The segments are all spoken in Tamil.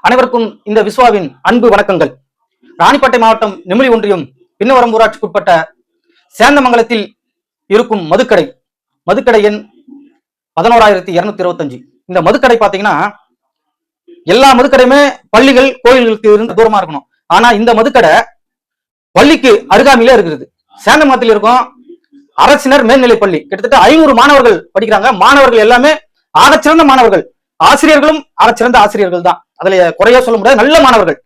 அனைவருக்கும் இந்த விஸ்வாவின் அன்பு வணக்கங்கள். ராணிப்பேட்டை மாவட்டம் நெமிலி ஒன்றியம் பின்னவரம் ஊராட்சிக்குட்பட்ட சேந்தமங்கலத்தில் இருக்கும் மதுக்கடை எண் 11225. இந்த மதுக்கடை பாத்தீங்கன்னா எல்லா மதுக்கடையுமே பள்ளிகள் கோயில்களுக்கு இருந்து தூரமா இருக்கணும். ஆனா இந்த மதுக்கடை பள்ளிக்கு அருகாமையிலே இருக்குது. சேந்தமங்கலத்தில் இருக்கும் அரசினர் மேல்நிலைப் பள்ளி. கிட்டத்தட்ட 500 மாணவர்கள் படிக்கிறாங்க. மாணவர்கள் எல்லாமே ஆகச்சிறந்த மாணவர்கள், ஆசிரியர்களும் ஆகச்சிறந்த ஆசிரியர்கள் தான். அதுல குறைய சொல்ல முடியாது, நல்ல மாணவர்கள்.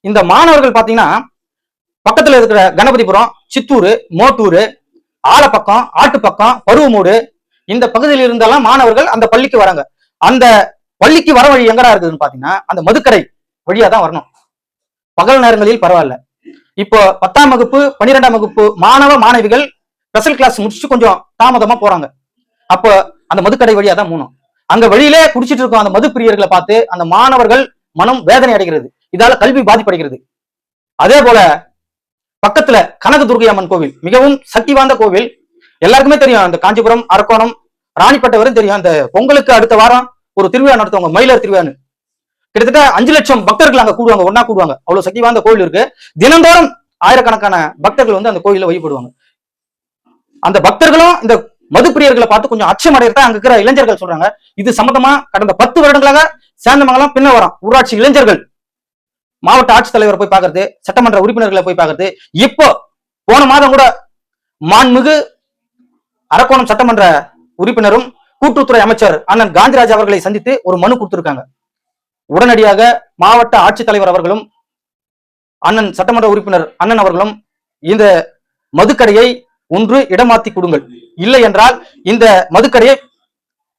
இந்த மாணவர்கள் பாத்தீங்கன்னா பக்கத்துல இருக்கிற கணபதிபுரம், சித்தூர், மோட்டூர், ஆலப்பக்கம், ஆட்டுப்பக்கம், பருவமூடு இந்த பகுதியில் இருந்தெல்லாம் மாணவர்கள் அந்த பள்ளிக்கு வராங்க. அந்த பள்ளிக்கு வர வழி எங்கடா இருக்குதுன்னு பாத்தீங்கன்னா அந்த மதுக்கடை வழியா தான் வரணும். பகல் நேரங்களில் பரவாயில்ல. இப்போ 10ஆம் வகுப்பு 12ஆம் வகுப்பு மாணவிகள் ஸ்பெஷல் கிளாஸ் முடிச்சுட்டு கொஞ்சம் தாமதமா போறாங்க. அப்போ அந்த மதுக்கடை வழியா தான் போகணும். அங்க வழியிலே குடிச்சிட்டு இருக்கும் அந்த மது பிரியர்களை பார்த்து அந்த மாணவர்கள் மனம் வேதனை அடைகிறது. இதால கல்வி பாதிப்படைகிறது. அதே போல பக்கத்துல கனகதுர்கை அம்மன் கோவில், மிகவும் சக்தி வாய்ந்த கோவில். எல்லாருக்குமே தெரியும். அந்த காஞ்சிபுரம், அரக்கோணம், ராணிப்பேட்டை வரும் தெரியும். அந்த பொங்கலுக்கு அடுத்த வாரம் ஒரு திருவிழா நடத்துவாங்க, மயிலர் திருவிழான்னு. கிட்டத்தட்ட 5 லட்சம் பக்தர்கள் அங்க கூடுவாங்க, ஒன்னா கூடுவாங்க. அவ்வளவு சக்தி வாய்ந்த கோவில் இருக்கு. தினந்தோறும் ஆயிரக்கணக்கான பக்தர்கள் வந்து அந்த கோயில வழிபடுவாங்க. அந்த பக்தர்களும் இந்த மது பிரியர்களை பார்த்து கொஞ்சம் அச்சம் அடையறதா அங்க இருக்கிற இளைஞர்கள் சொல்றாங்க. இது சம்பந்தமா கடந்த 10 வருடங்களாக சேந்தமங்கலம் பின்னவரம் ஊராட்சி இளைஞர்கள் மாவட்ட ஆட்சித்தலைவரை போய் பார்க்கறது, சட்டமன்ற உறுப்பினர்களை போய் பார்க்கறது. இப்போ போன மாதம் கூட மாண்புமிகு அரக்கோணம் சட்டமன்ற உறுப்பினரும் கூட்டுறவுத்துறை அமைச்சர் அண்ணன் காந்திராஜ் அவர்களை சந்தித்து ஒரு மனு கொடுத்திருக்காங்க. உடனடியாக மாவட்ட ஆட்சித்தலைவர் அவர்களும் அண்ணன் சட்டமன்ற உறுப்பினர் அண்ணன் அவர்களும் இந்த மதுக்கடையை ஒன்று இடமாத்தி கொடுங்கள், இல்லை என்றால் இந்த மதுக்கடையை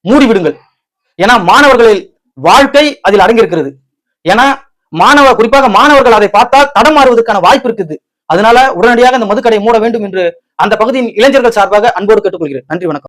மூடிவிடுங்கள். ஏன்னா மாணவர்களின் வாழ்க்கை அதில் அடங்கியிருக்கிறது. ஏன்னா குறிப்பாக மாணவர்கள் அதை பார்த்தால் தடமாறுவதற்கான வாய்ப்பு இருக்குது. அதனால உடனடியாக இந்த மதுக்கடையை மூட வேண்டும் என்று அந்த பகுதியின் இளைஞர்கள் சார்பாக அன்போடு கேட்டுக்கொள்கிறேன். நன்றி, வணக்கம்.